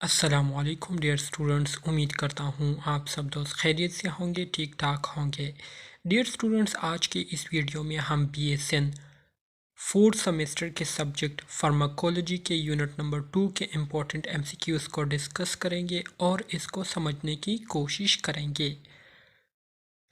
अस्सलामुअलैकुम dear students, उम्मीद करता हूँ आप सब दोस्त खैरियत से होंगे, ठीक ठाक होंगे। डियर स्टूडेंट्स, आज के इस वीडियो में हम BSN फोर्थ सेमेस्टर के सब्जेक्ट फार्माकोलॉजी के यूनिट नंबर 2 के इम्पोर्टेंट MCQs को डिस्कस करेंगे और इसको समझने की कोशिश करेंगे।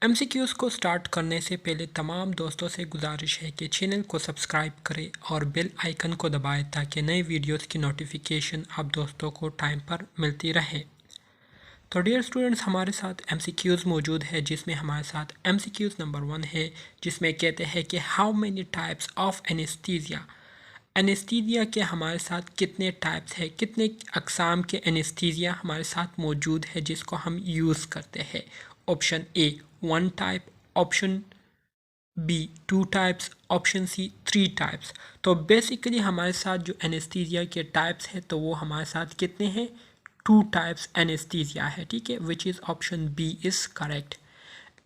MCQs को स्टार्ट करने से पहले तमाम दोस्तों से गुजारिश है कि चैनल को सब्सक्राइब करें और बेल आइकन को दबाएं ताकि नए वीडियोस की नोटिफिकेशन आप दोस्तों को टाइम पर मिलती रहे। तो डियर स्टूडेंट्स, हमारे साथ MCQs मौजूद है जिसमें हमारे साथ MCQs नंबर 1 है जिसमें कहते हैं कि how many types of anaesthesia. Anaesthesia के हमारे साथ कितने टाइप्स है, कितने अकसाम के एनेस्थीसिया हमारे साथ मौजूद है जिसको हम यूज़ करते हैं। Option A 1 type, option B 2 types, option C 3 types. तो बेसिकली हमारे साथ जो एनेस्थीसिया के टाइप्स है तो वो हमारे साथ कितने हैं, 2 टाइप्स एनेस्थीसिया है, ठीक है, which is option B is correct.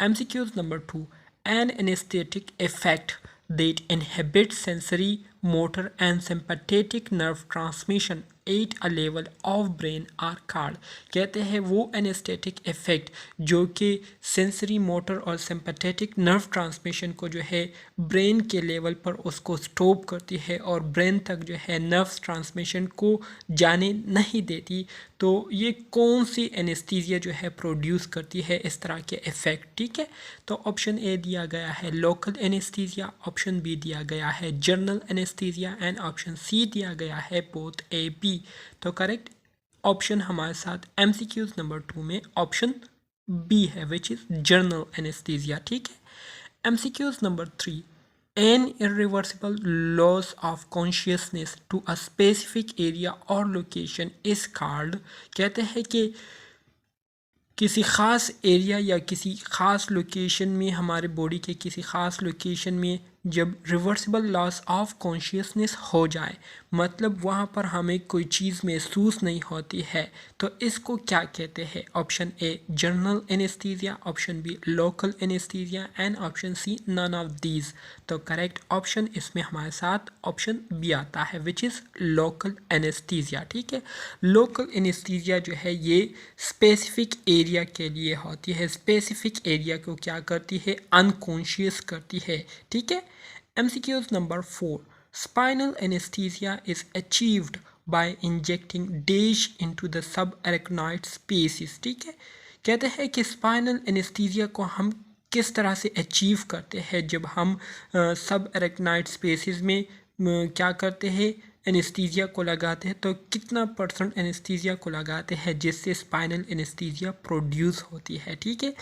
MCQs number 2, an anesthetic effect that inhibits sensory, motor and sympathetic nerve transmission at a level of brain are called। कहते हैं वो एनेस्थेटिक इफ़ेक्ट जो कि सेंसरी, मोटर और sympathetic nerve transmission को जो है brain के लेवल पर उसको स्टॉप करती है और ब्रेन तक जो है नर्व ट्रांसमिशन को जाने नहीं देती। तो ये कौन सी एनेस्थीसिया जो है प्रोड्यूस करती है इस तरह के इफ़ेक्ट, ठीक है। तो ऑप्शन ए दिया गया है लोकल एनेस्थीसिया, ऑप्शन बी दिया गया है general anaesthesia and option C दिया गया है बोथ ए बी। तो करेक्ट ऑप्शन हमारे साथ MCQs नंबर 2 में ऑप्शन बी है विच इज़ जनरल एनेस्थीसिया, ठीक है। MCQs number 3, an irreversible loss of consciousness to a specific area or location is called। कहते हैं कि किसी ख़ास एरिया या किसी ख़ास लोकेशन में, हमारे बॉडी के किसी ख़ास लोकेशन में जब रिवर्सिबल लॉस ऑफ कॉन्शियसनेस हो जाए, मतलब वहाँ पर हमें कोई चीज़ महसूस नहीं होती है, तो इसको क्या कहते हैं। Option A general anaesthesia, option B local anaesthesia and option C none of these. तो करेक्ट ऑप्शन इसमें हमारे साथ ऑप्शन बी आता है विच इज़ लोकल एनेस्थीसिया, ठीक है। लोकल एनेस्थीसिया जो है ये स्पेसिफिक एरिया के लिए होती है, स्पेसिफिक एरिया को क्या करती है, अनकॉन्शियस करती है, ठीक है। MCQs number 4, spinal anesthesia is achieved by injecting dash into the subarachnoid spaces, ठीक है। कहते हैं कि स्पाइनल एनेस्थीसिया को हम किस तरह से अचीव करते हैं जब हम सब एरेक्नाइड स्पेसेस में क्या करते हैं, एनेस्थीसिया को लगाते हैं। तो कितना परसेंट एनेस्थीसिया को लगाते हैं जिससे स्पाइनल एनेस्थीसिया प्रोड्यूस होती है, ठीक है।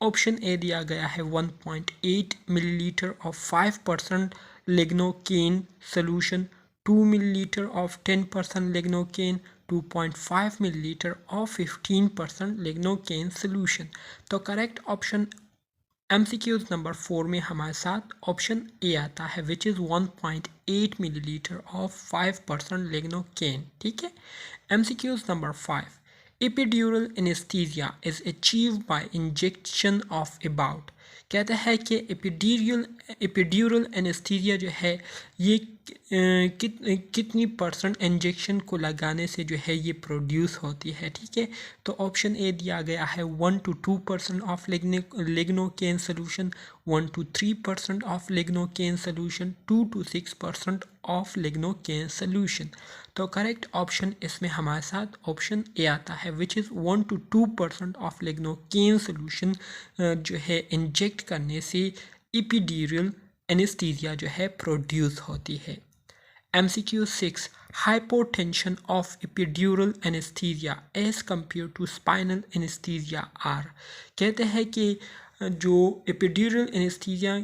ऑप्शन ए दिया गया है 1.8 millilitre of 5% lignocaine solution, 2 millilitre of 10% lignocaine, 2.5 millilitre of 15% lignocaine solution. तो करेक्ट ऑप्शन MCQs नंबर 4 में हमारे साथ ऑप्शन ए आता है which is 1.8 millilitre of 5% lignocaine, ठीक है। MCQs number 5, Epidural anesthesia is achieved by injection of about। कहता है कि एपिड्यूरल एनेस्थीसिया जो है ये कितनी परसेंट इंजेक्शन को लगाने से जो है ये प्रोड्यूस होती है, ठीक है। तो ऑप्शन ए दिया गया है 1 to 2% of lignocaine solution, 1 to 3% of lignocaine solution, 2 to 6% of lignocaine solution. तो करेक्ट ऑप्शन इसमें हमारे साथ ऑप्शन ए आता है which is 1 to 2% of lignocaine solution जो है इंजेक्ट करने से एपिड्यूरल एनेस्थीसिया जो है प्रोड्यूस होती है। MCQ 6, hypotension of epidural anaesthesia as compare to spinal anaesthesia are. कहते हैं कि जो एपिड्यूरल एनेस्थीसिया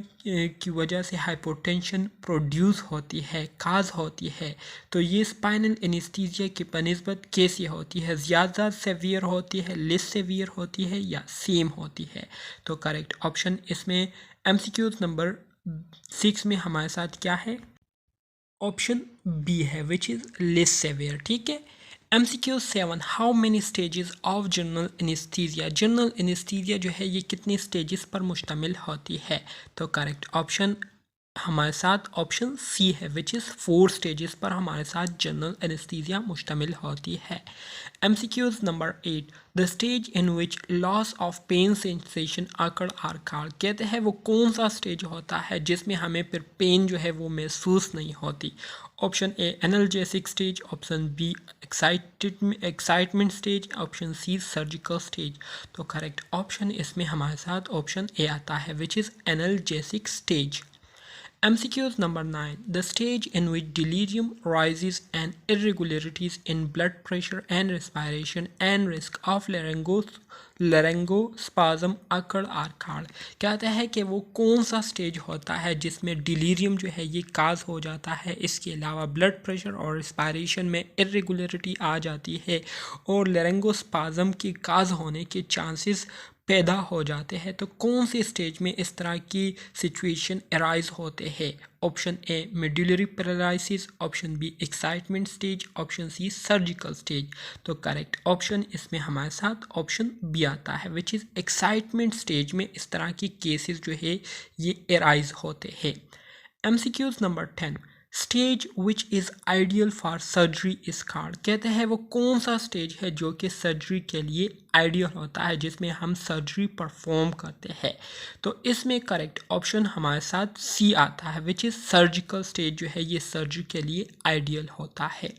की वजह से हाइपोटेंशन प्रोड्यूस होती है, काज होती है, तो ये स्पाइनल एनेस्थीसिया की बनिस्बत कैसी होती है, ज़्यादा सेवियर होती है, लेस सेवियर होती है या सेम होती है। तो करेक्ट ऑप्शन इसमें MCQs नंबर 6 में हमारे साथ क्या है, ऑप्शन बी है विच इज़ लेस सेवियर, ठीक है। MCQ 7, how many stages of general anaesthesia. General anaesthesia जो है ये कितने स्टेजेस पर मुश्तमिल होती है। तो करेक्ट ऑप्शन हमारे साथ ऑप्शन सी है विच इज़ 4 स्टेजेस पर हमारे साथ जनरल एनेस्थीसिया मुश्तमिल होती है। MCQs number 8 the stage in which loss of pain sensation occur are called. कहते हैं वो कौन सा स्टेज होता है जिसमें हमें फिर पेन जो है वो महसूस नहीं होती। Option A analgesic stage, option B excitement stage, option C surgical stage. तो करेक्ट ऑप्शन इसमें हमारे साथ ऑप्शन ए आता है which is analgesic stage. MCQs number 9 the stage in which delirium rises and irregularities in blood pressure and respiration and risk of laryngospasm occur are called। कहता है कि वो कौन सा स्टेज होता है जिसमें डिलीरियम जो है ये काज हो जाता है, इसके अलावा ब्लड प्रेशर और रिस्पायरेशन में इरेगुलरिटी आ जाती है और लैरिंगोस्पाज्म की काज होने के चांसेस पैदा हो जाते हैं। तो कौन सी स्टेज में इस तरह की सिचुएशन अराइज होते हैं। Option A medullary paralysis, option B excitement stage, option C surgical stage. तो करेक्ट ऑप्शन इसमें हमारे साथ ऑप्शन बी आता है विच इज़ एक्साइटमेंट स्टेज में इस तरह की केसेस जो है ये अराइज होते हैं। MCQs number 10 stage which is ideal for surgery इस कॉल्ड। कहते हैं वो कौन सा स्टेज है जो कि सर्जरी के लिए आइडियल होता है, जिसमें हम सर्जरी परफॉर्म करते हैं। तो इसमें करेक्ट ऑप्शन हमारे साथ सी आता है विच इज़ सर्जिकल स्टेज जो है ये सर्जरी के लिए आइडियल होता है।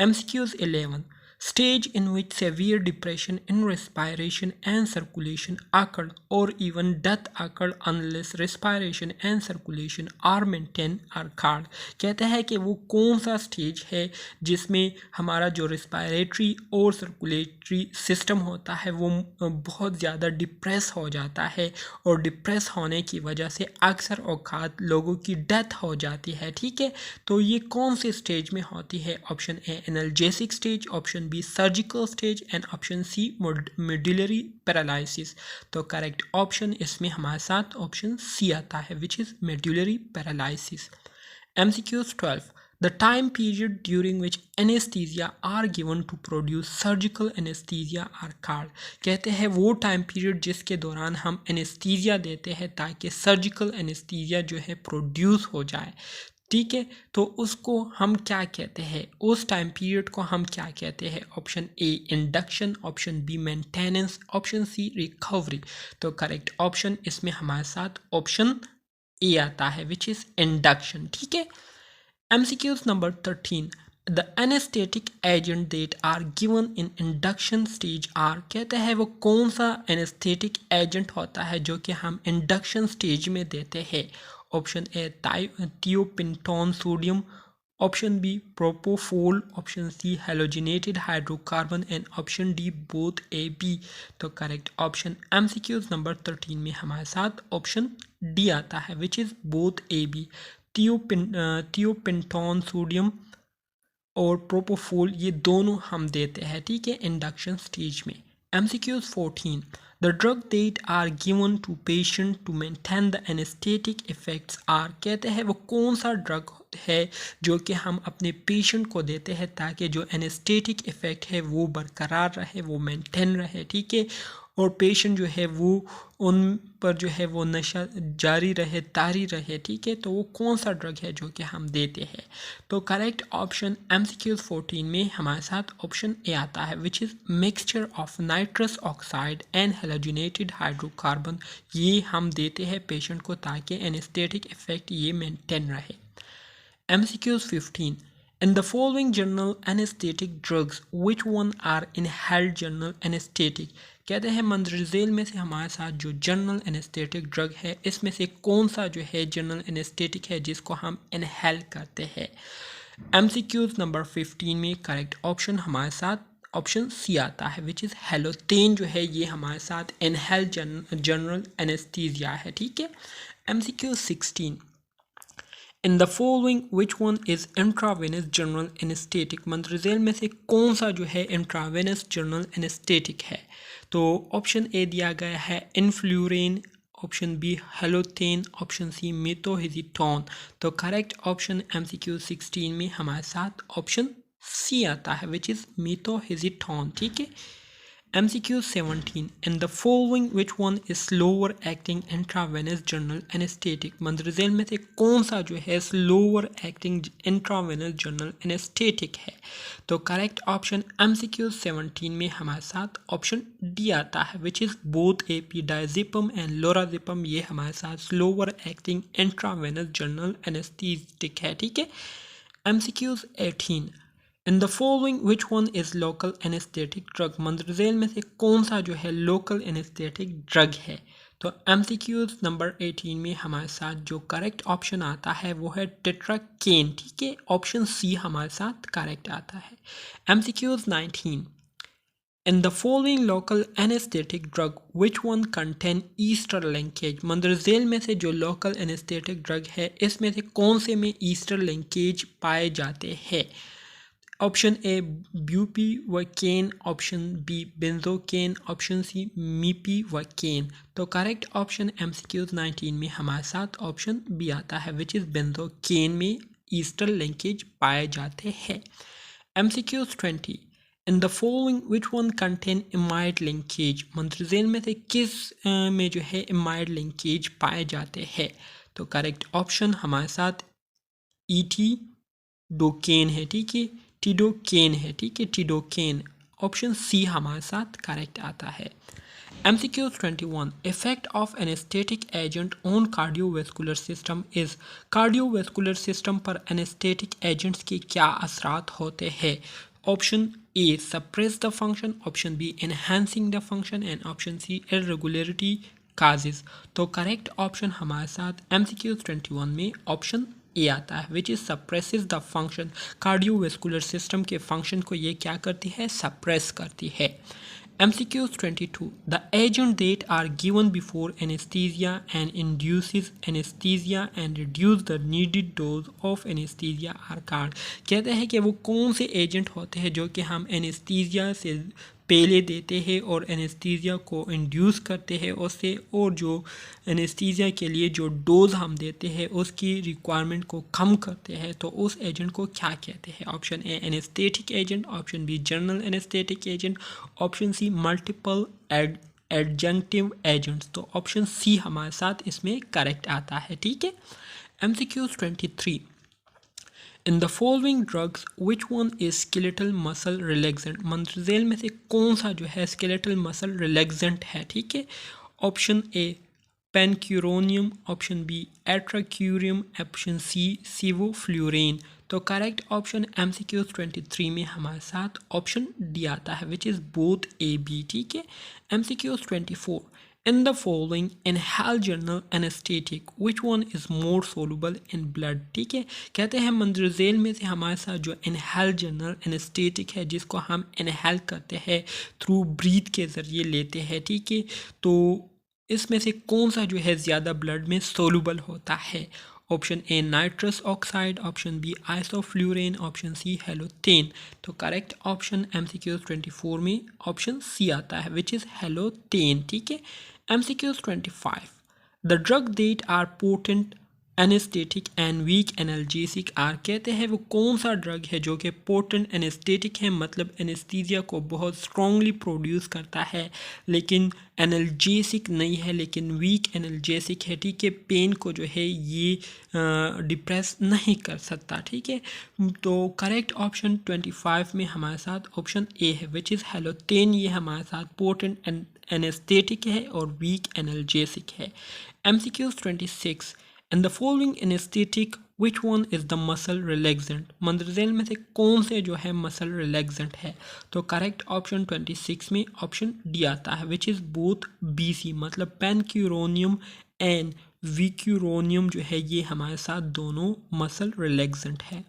MCQs 11 stage in which severe depression in respiration and circulation occurred or even death occurred unless respiration and circulation are maintained are called। कहता है कि वो कौन सा स्टेज है जिसमें हमारा जो रिस्पायरेटरी और सर्कुलेटरी सिस्टम होता है वो बहुत ज़्यादा डिप्रेस हो जाता है और डिप्रेस होने की वजह से अक्सर औकात लोगों की डेथ हो जाती है। ठीक है, तो ये कौन से स्टेज में होती है। Option A analgesic stage, option B surgical stage and option C medullary paralysis. तो करेक्ट ऑप्शन इसमें हमारे साथ ऑप्शन सी आता है which is medullary paralysis. MCQs 12 the time period during which anesthesia are given to produce surgical anesthesia are called। कहते हैं वो time period जिसके दौरान हम एनेस्थीसिया देते हैं ताकि सर्जिकल एनेस्थीसिया जो है प्रोड्यूस हो जाए। ठीक है, तो उसको हम क्या कहते हैं, उस टाइम पीरियड को हम क्या कहते हैं। Option A induction, option B maintenance, option C recovery. तो करेक्ट ऑप्शन इसमें हमारे साथ ऑप्शन ए आता है विच इज़ इंडक्शन। ठीक है। MCQs number 13 the anesthetic agent that are given in induction stage are। कहते हैं वो कौन सा anesthetic agent होता है जो कि हम induction stage में देते हैं। Option A thiopentone sodium, option B propofol, option C halogenated hydrocarbon and option D both A B. तो करेक्ट ऑप्शन MCQs नंबर 13 में हमारे साथ ऑप्शन डी आता है which is both A B. Thiopentone sodium और प्रोपोफोल ये दोनों हम देते हैं। ठीक है, इंडक्शन स्टेज में। MCQs 14 the drug that are given to patient to maintain the anesthetic effects are। कहते हैं वो कौन सा ड्रग है जो कि हम अपने पेशेंट को देते हैं ताकि जो एनेस्थेटिक इफ़ेक्ट है वो बरकरार रहे, वो मेंटेन रहे। ठीक है, और पेशेंट जो है वो उन पर जो है वो नशा जारी रहे, तारी रहे। ठीक है, तो वो कौन सा ड्रग है जो कि हम देते हैं। तो करेक्ट ऑप्शन MCQs 14 में हमारे साथ ऑप्शन ए आता है which is mixture of nitrous oxide and halogenated hydrocarbon. ये हम देते हैं पेशेंट को ताकि एनेस्थेटिक इफ़ेक्ट ये मेंटेन रहे। MCQs 15 in the following general anesthetic drugs which one are inhaled general anesthetic। कहते हैं मंदर झेल में से हमारे साथ जो जनरल एनेस्थेटिक ड्रग है इसमें से कौन सा जो है जनरल एनेस्थेटिक है जिसको हम इनहेल करते हैं। MCQs नंबर 15 में करेक्ट ऑप्शन हमारे साथ ऑप्शन सी आता है विच इज़ हेलोथेन जो है ये हमारे साथ इनहेल जनरल एनेस्थीसिया है। ठीक है। MCQ 16 in the following which one is intravenous general anaesthetic. मंदरजेल में से कौन सा जो है इंट्रावेनस जनरल एनेस्थेटिक है। तो ऑप्शन ए दिया गया है enflurane, option B halothane, option C methohexitone. तो करेक्ट ऑप्शन MCQ 16 में हमारे साथ ऑप्शन सी आता है विच इज़ मेथोहेजिटोन। ठीक है। MCQ 17. In the following which one is slower acting intravenous general anesthetic? मंदरजेल में से कौन सा जो है slower acting intravenous general anesthetic है? तो करेक्ट ऑप्शन MCQ 17 में हमारे साथ ऑप्शन डी आता है, विच इज़ बोथ एपिडाइजिपम एंड लोराजिपम। ये हमारे साथ slower acting intravenous general anesthetic है, ठीक है। MCQ 18. In the following which one is local anaesthetic drug? मंदरजेल में से कौन सा जो है लोकल एनेस्थेटिक ड्रग है? तो MCQs नंबर 18 में हमारे साथ जो करेक्ट ऑप्शन आता है वो है टेट्राकेन, ठीक है। ऑप्शन सी हमारे साथ करेक्ट आता है। MCQs 19. In the following local anesthetic drug, which one contain ester linkage? मंदरजेल में से जो लोकल एनेस्थेटिक ड्रग है इसमें से कौन से में ईस्टर लिंकेज पाए जाते हैं? Option A bupivacaine, option B benzocaine, option C mepivacaine. तो करेक्ट ऑप्शन MCQs 19 में हमारे साथ ऑप्शन बी आता है, विच इज़ बेंजोकेन में ईस्टर लिंकेज पाए जाते हैं। MCQs 20. In the following which one contain amide linkage? मंदरजेल में से किस में जो है इमाइड लिंकेज पाए जाते हैं? तो करेक्ट ऑप्शन हमारे साथ डोकेन है, ठीक है, टिडोकेन है, ठीक है, टिडोकेन। ऑप्शन सी हमारे साथ करेक्ट आता है। MCQ 21. Effect of anaesthetic agent on cardiovascular system is? Cardiovascular system पर एनेस्थेटिक एजेंट्स के क्या असरात होते हैं? Option A suppress the function, option B enhancing the function and option C irregularity causes. तो करेक्ट ऑप्शन हमारे साथ MCQ 21 में ऑप्शन ए आता है, which is suppresses the function. Cardiovascular system के फंक्शन को ये क्या करती है? सप्रेस करती है। MCQ 22. The agent that are given before anesthesia and induces anesthesia and reduce the needed dose of anesthesia are called? कहते हैं कि वो कौन से एजेंट होते हैं जो कि हम एनेस्थीसिया से पहले देते हैं और एनेस्थीसिया को इंड्यूस करते हैं उससे, और जो एनेस्थीसिया के लिए जो डोज हम देते हैं उसकी रिक्वायरमेंट को कम करते हैं, तो उस एजेंट को क्या कहते हैं? Option A anaesthetic agent, option B general anaesthetic agent, option C multiple adjunctive agents. तो ऑप्शन सी हमारे साथ इसमें करेक्ट आता है, ठीक है। MCQ 23. In the following drugs which one is skeletal muscle relaxant? मंदरजेल में से कौन सा जो है स्केलेटल मसल रिलैक्सेंट है, ठीक है। Option A pancuronium, option B atracurium, option C sevoflurane. तो करेक्ट ऑप्शन MCQ 23 में हमारे साथ ऑप्शन डी आता है, which is both A B, ठीक है। MCQ 24. In the following inhaled general anesthetic, which one is more soluble in blood? ठीक है, कहते हैं मंदरजेल में से हमारे साथ जो inhaled general anesthetic है जिसको हम inhale करते हैं थ्रू ब्रीथ के ज़रिए लेते हैं, ठीक है, तो इसमें से कौन सा जो है ज़्यादा ब्लड में सोलूबल होता है? Option A nitrous oxide, option B isoflurane, option C halothane. तो करेक्ट ऑप्शन MCQ 24 में ऑप्शन सी आता है, विच इज़ हेलोथेन, ठीक है। MCQ 25. The drug that are potent anesthetic and weak analgesic are, कहते हैं वो कौन सा ड्रग है जो कि पोटेंट एनेस्थेटिक है, मतलब एनेस्थीसिया को बहुत स्ट्रॉन्गली प्रोड्यूस करता है लेकिन एनाल्जेसिक नहीं है, लेकिन वीक एनाल्जेसिक है, ठीक है, पेन को जो है ये डिप्रेस नहीं कर सकता, ठीक है। तो करेक्ट ऑप्शन 25 में हमारे साथ ऑप्शन ए है, विच इज़ हेलोथेन। ये हमारे साथ पोटेंट एनेस्थेटिक है और वीक एनाल्जेसिक है। MCQ 26. In the following anaesthetic which one is the muscle relaxant? मंदरजेल में से कौन से जो है मसल रिलैक्सेंट है? तो करेक्ट ऑप्शन 26 में ऑप्शन डी आता है, विच इज़ बोथ BC, मतलब पेनक्यूरोनियम एंड विक्यूरोनियम जो है ये हमारे साथ दोनों मसल रिलैक्सेंट है।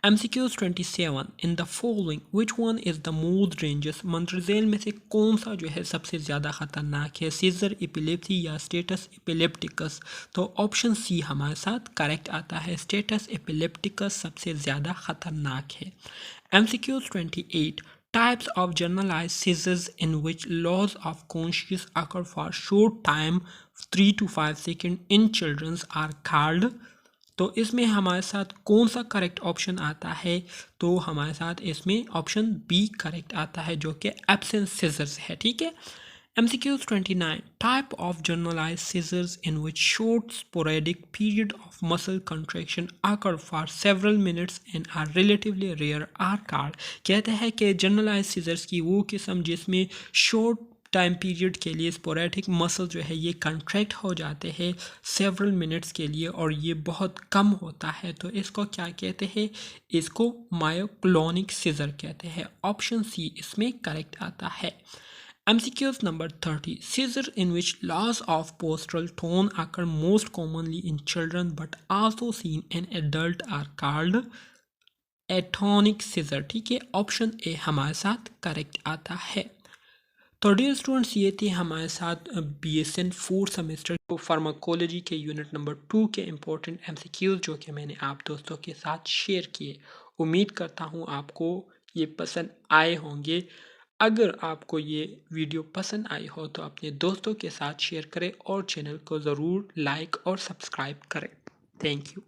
MCQ 27. In the following which one is the most dangerous? मंदरजेल में से कौन सा जो है सबसे ज़्यादा ख़तरनाक है? सीजर एपिलेप्सी या स्टेटस एपिलेप्टिकस? तो ऑप्शन सी हमारे साथ करेक्ट आता है, स्टेटस एपिलेप्टिकस सबसे ज़्यादा ख़तरनाक है। MCQ 28. Types of generalized seizures in which loss of consciousness occur for short time 3 to 5 seconds in children are called? तो इसमें हमारे साथ कौन सा करेक्ट ऑप्शन आता है? तो हमारे साथ इसमें ऑप्शन बी करेक्ट आता है, जो कि एब्सेंट सीजर्स है। ठीक है। MCQs 29. Type of generalized seizures in which short sporadic period of muscle contraction occur for several minutes and are relatively rare are called। कहते हैं कि generalized seizures की वो किस्म जिसमें short टाइम पीरियड के लिए स्पोरेटिक मसल जो है ये कंट्रैक्ट हो जाते हैं सेवरल मिनट्स के लिए और ये बहुत कम होता है, तो इसको क्या कहते हैं? इसको मायोक्लोनिक सीजर कहते हैं। ऑप्शन सी इसमें करेक्ट आता है। MCQs number 30. Seizures in which loss of postural tone occur most commonly in children but also seen in adult are called atonic seizure। ठीक है। ऑप्शन ए हमारे साथ करेक्ट आता है। तो डियर स्टूडेंट्स, ये थे हमारे साथ BSN 4 सेमेस्टर को फार्माकोलॉजी के यूनिट नंबर 2 के इम्पोर्टेंट MCQs जो कि मैंने आप दोस्तों के साथ शेयर किए। उम्मीद करता हूँ आपको ये पसंद आए होंगे। अगर आपको ये वीडियो पसंद आई हो तो अपने दोस्तों के साथ शेयर करें और चैनल को ज़रूर लाइक और सब्सक्राइब करें। Thank you.